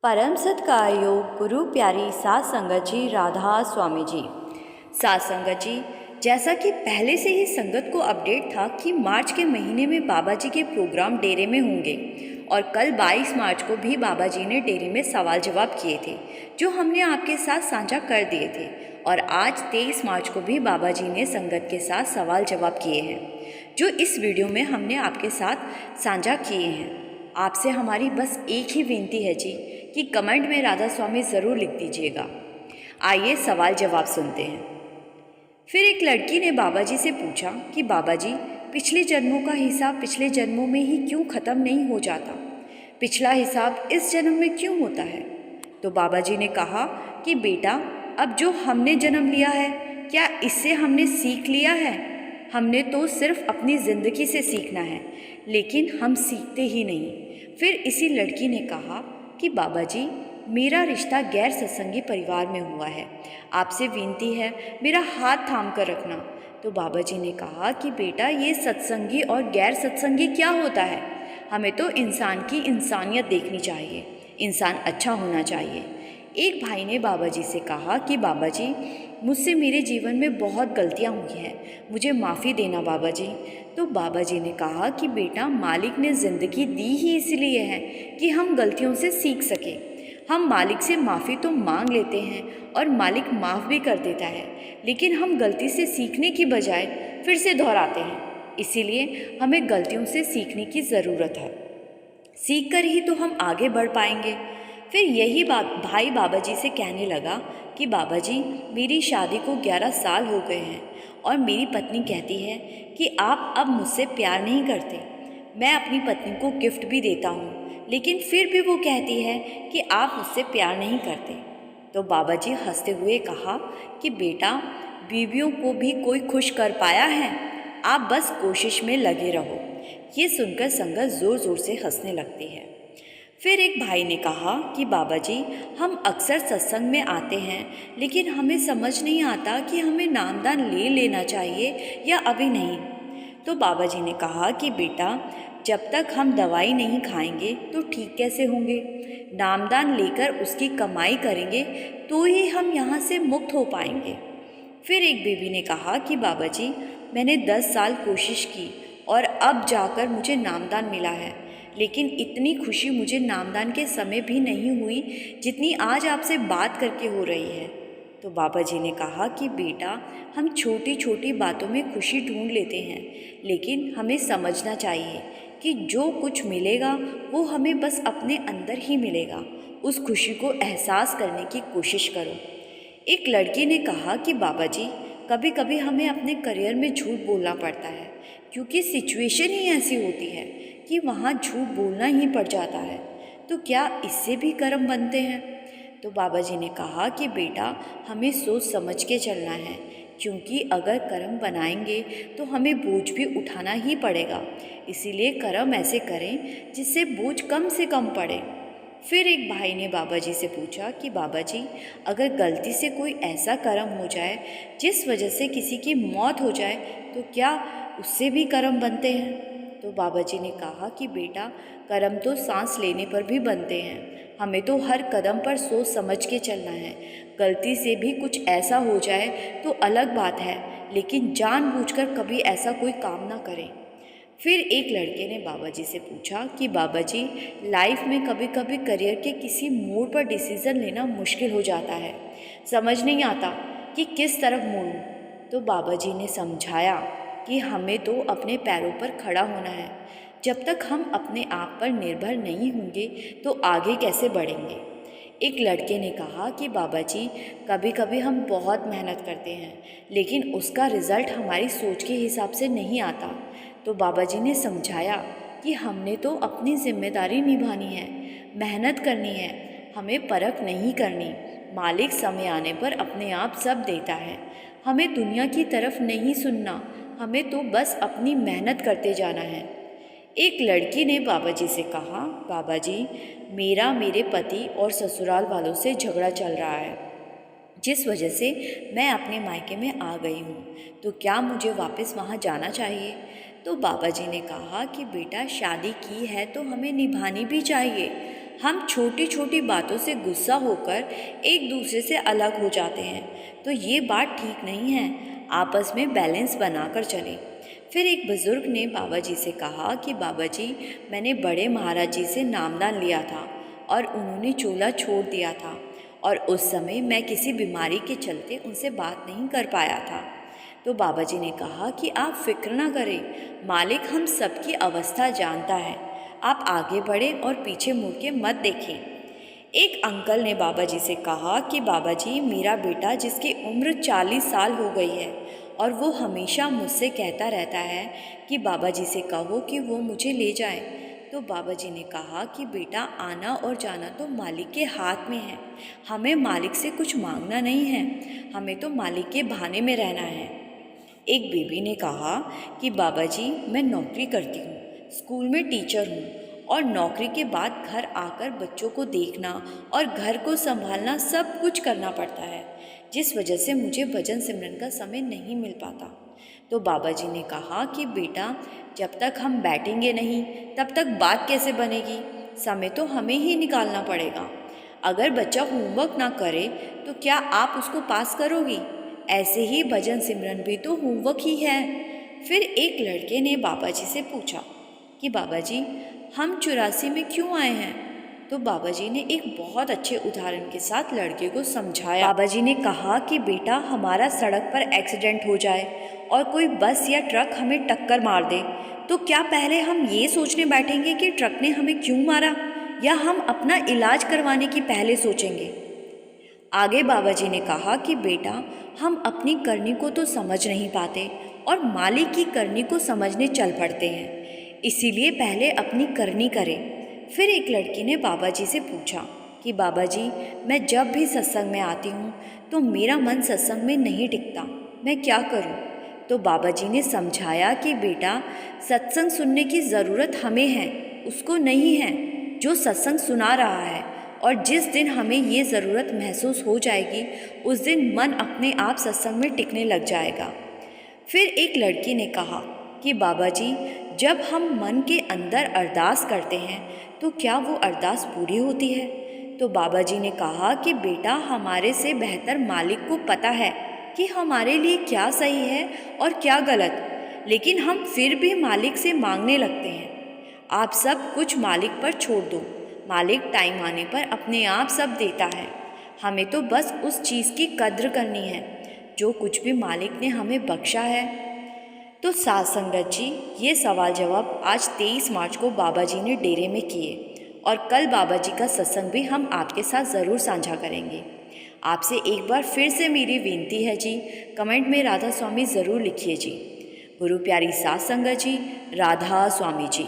परम सत्कारयोग गुरु प्यारी सात संगत जी राधा स्वामी जी। सात संगत जी, जैसा कि पहले से ही संगत को अपडेट था कि मार्च के महीने में बाबा जी के प्रोग्राम डेरे में होंगे और कल 22 मार्च को भी बाबा जी ने डेरे में सवाल जवाब किए थे जो हमने आपके साथ साझा कर दिए थे। और आज 23 मार्च को भी बाबा जी ने संगत के साथ सवाल जवाब किए हैं जो इस वीडियो में हमने आपके साथ साझा किए हैं। आपसे हमारी बस एक ही विनती है जी कि कमेंट में राधा स्वामी ज़रूर लिख दीजिएगा। आइए सवाल जवाब सुनते हैं। फिर एक लड़की ने बाबा जी से पूछा कि बाबा जी, पिछले जन्मों का हिसाब पिछले जन्मों में ही क्यों ख़त्म नहीं हो जाता? पिछला हिसाब इस जन्म में क्यों होता है? तो बाबा जी ने कहा कि बेटा, अब जो हमने जन्म लिया है, क्या इससे हमने सीख लिया है? हमने तो सिर्फ अपनी ज़िंदगी से सीखना है, लेकिन हम सीखते ही नहीं। फिर इसी लड़की ने कहा कि बाबा जी, मेरा रिश्ता गैर सत्संगी परिवार में हुआ है, आपसे विनती है मेरा हाथ थाम कर रखना। तो बाबा जी ने कहा कि बेटा, ये सत्संगी और गैर सत्संगी क्या होता है? हमें तो इंसान की इंसानियत देखनी चाहिए, इंसान अच्छा होना चाहिए। एक भाई ने बाबा जी से कहा कि बाबा जी, मुझसे मेरे जीवन में बहुत गलतियां हुई हैं, मुझे माफ़ी देना बाबा जी। तो बाबा जी ने कहा कि बेटा, मालिक ने ज़िंदगी दी ही इसलिए है कि हम गलतियों से सीख सकें। हम मालिक से माफ़ी तो मांग लेते हैं और मालिक माफ़ भी कर देता है, लेकिन हम गलती से सीखने की बजाय फिर से दोहराते हैं। इसीलिए हमें गलतियों से सीखने की ज़रूरत है, सीख कर ही तो हम आगे बढ़ पाएंगे। फिर यही भाई बाबा जी से कहने लगा कि बाबा जी, मेरी शादी को 11 साल हो गए हैं और मेरी पत्नी कहती है कि आप अब मुझसे प्यार नहीं करते। मैं अपनी पत्नी को गिफ्ट भी देता हूँ, लेकिन फिर भी वो कहती है कि आप मुझसे प्यार नहीं करते। तो बाबा जी हंसते हुए कहा कि बेटा, बीवियों को भी कोई खुश कर पाया है? आप बस कोशिश में लगे रहो। ये सुनकर संगत ज़ोर ज़ोर से हंसने लगती है। फिर एक भाई ने कहा कि बाबा जी, हम अक्सर सत्संग में आते हैं, लेकिन हमें समझ नहीं आता कि हमें नामदान ले लेना चाहिए या अभी नहीं। तो बाबा जी ने कहा कि बेटा, जब तक हम दवाई नहीं खाएंगे तो ठीक कैसे होंगे? नामदान लेकर उसकी कमाई करेंगे तो ही हम यहाँ से मुक्त हो पाएंगे। फिर एक बेबी ने कहा कि बाबा जी, मैंने 10 साल कोशिश की और अब जाकर मुझे नामदान मिला है, लेकिन इतनी खुशी मुझे नामदान के समय भी नहीं हुई जितनी आज आपसे बात करके हो रही है। तो बाबा जी ने कहा कि बेटा, हम छोटी छोटी बातों में खुशी ढूंढ लेते हैं, लेकिन हमें समझना चाहिए कि जो कुछ मिलेगा वो हमें बस अपने अंदर ही मिलेगा। उस खुशी को एहसास करने की कोशिश करो। एक लड़की ने कहा कि बाबा जी, कभी कभी हमें अपने करियर में झूठ बोलना पड़ता है, क्योंकि सिचुएशन ही ऐसी होती है कि वहाँ झूठ बोलना ही पड़ जाता है। तो क्या इससे भी कर्म बनते हैं? तो बाबा जी ने कहा कि बेटा, हमें सोच समझ के चलना है, क्योंकि अगर कर्म बनाएंगे तो हमें बोझ भी उठाना ही पड़ेगा। इसीलिए कर्म ऐसे करें जिससे बोझ कम से कम पड़े। फिर एक भाई ने बाबा जी से पूछा कि बाबा जी, अगर गलती से कोई ऐसा कर्म हो जाए जिस वजह से किसी की मौत हो जाए, तो क्या उससे भी कर्म बनते हैं? तो बाबा जी ने कहा कि बेटा, कर्म तो सांस लेने पर भी बनते हैं। हमें तो हर कदम पर सोच समझ के चलना है। गलती से भी कुछ ऐसा हो जाए तो अलग बात है, लेकिन जानबूझकर कभी ऐसा कोई काम ना करें। फिर एक लड़के ने बाबा जी से पूछा कि बाबा जी, लाइफ में कभी कभी करियर के किसी मोड़ पर डिसीज़न लेना मुश्किल हो जाता है, समझ नहीं आता कि किस तरफ मुड़ूं। तो बाबा जी ने समझाया कि हमें तो अपने पैरों पर खड़ा होना है। जब तक हम अपने आप पर निर्भर नहीं होंगे तो आगे कैसे बढ़ेंगे? एक लड़के ने कहा कि बाबा जी, कभी कभी हम बहुत मेहनत करते हैं, लेकिन उसका रिज़ल्ट हमारी सोच के हिसाब से नहीं आता। तो बाबा जी ने समझाया कि हमने तो अपनी जिम्मेदारी निभानी है, मेहनत करनी है, हमें परख नहीं करनी। मालिक समय आने पर अपने आप सब देता है। हमें दुनिया की तरफ नहीं सुनना, हमें तो बस अपनी मेहनत करते जाना है। एक लड़की ने बाबा जी से कहा, बाबा जी, मेरा मेरे पति और ससुराल वालों से झगड़ा चल रहा है, जिस वजह से मैं अपने मायके में आ गई हूँ। तो क्या मुझे वापस वहाँ जाना चाहिए? तो बाबा जी ने कहा कि बेटा शादी की है तो हमें निभानी भी चाहिए। हम छोटी छोटी बातों से गुस्सा होकर एक दूसरे से अलग हो जाते हैं, तो ये बात ठीक नहीं है। आपस में बैलेंस बनाकर चलें। फिर एक बुज़ुर्ग ने बाबा जी से कहा कि बाबा जी, मैंने बड़े महाराज जी से नामदान लिया था और उन्होंने चूल्हा छोड़ दिया था, और उस समय मैं किसी बीमारी के चलते उनसे बात नहीं कर पाया था। तो बाबा जी ने कहा कि आप फिक्र ना करें, मालिक हम सबकी अवस्था जानता है। आप आगे बढ़ें और पीछे मुड़ के मत देखें। एक अंकल ने बाबा जी से कहा कि बाबा जी, मेरा बेटा जिसकी उम्र 40 साल हो गई है और वो हमेशा मुझसे कहता रहता है कि बाबा जी से कहो कि वो मुझे ले जाए। तो बाबा जी ने कहा कि बेटा, आना और जाना तो मालिक के हाथ में है। हमें मालिक से कुछ मांगना नहीं है, हमें तो मालिक के बहाने में रहना है। एक बेबी ने कहा कि बाबा जी, मैं नौकरी करती हूँ, स्कूल में टीचर हूँ, और नौकरी के बाद घर आकर बच्चों को देखना और घर को संभालना सब कुछ करना पड़ता है, जिस वजह से मुझे भजन सिमरन का समय नहीं मिल पाता। तो बाबा जी ने कहा कि बेटा, जब तक हम बैठेंगे नहीं तब तक बात कैसे बनेगी। समय तो हमें ही निकालना पड़ेगा। अगर बच्चा होमवर्क ना करे तो क्या आप उसको पास करोगी? ऐसे ही भजन सिमरन भी तो होमवर्क ही है। फिर एक लड़के ने बाबा जी से पूछा कि बाबा जी, हम 84 में क्यों आए हैं? तो बाबा जी ने एक बहुत अच्छे उदाहरण के साथ लड़के को समझाया। बाबा जी ने कहा कि बेटा, हमारा सड़क पर एक्सीडेंट हो जाए और कोई बस या ट्रक हमें टक्कर मार दे, तो क्या पहले हम ये सोचने बैठेंगे कि ट्रक ने हमें क्यों मारा, या हम अपना इलाज करवाने की पहले सोचेंगे? आगे बाबा जी ने कहा कि बेटा, हम अपनी करनी को तो समझ नहीं पाते और मालिक की करनी को समझने चल पड़ते हैं, इसीलिए पहले अपनी करनी करें। फिर एक लड़की ने बाबा जी से पूछा कि बाबा जी, मैं जब भी सत्संग में आती हूँ तो मेरा मन सत्संग में नहीं टिकता, मैं क्या करूँ? तो बाबा जी ने समझाया कि बेटा, सत्संग सुनने की ज़रूरत हमें है, उसको नहीं है जो सत्संग सुना रहा है। और जिस दिन हमें ये ज़रूरत महसूस हो जाएगी, उस दिन मन अपने आप सत्संग में टिकने लग जाएगा। फिर एक लड़की ने कहा कि बाबा जी, जब हम मन के अंदर अरदास करते हैं तो क्या वो अरदास पूरी होती है? तो बाबा जी ने कहा कि बेटा, हमारे से बेहतर मालिक को पता है कि हमारे लिए क्या सही है और क्या गलत, लेकिन हम फिर भी मालिक से मांगने लगते हैं। आप सब कुछ मालिक पर छोड़ दो, मालिक टाइम आने पर अपने आप सब देता है। हमें तो बस उस चीज़ की कद्र करनी है जो कुछ भी मालिक ने हमें बख्शा है। तो साथ संगत जी, ये सवाल जवाब आज 23 मार्च को बाबा जी ने डेरे में किए, और कल बाबा जी का सत्संग भी हम आपके साथ ज़रूर साझा करेंगे। आपसे एक बार फिर से मेरी विनती है जी, कमेंट में राधा स्वामी ज़रूर लिखिए जी। गुरु प्यारी साथ संगत जी, राधा स्वामी जी।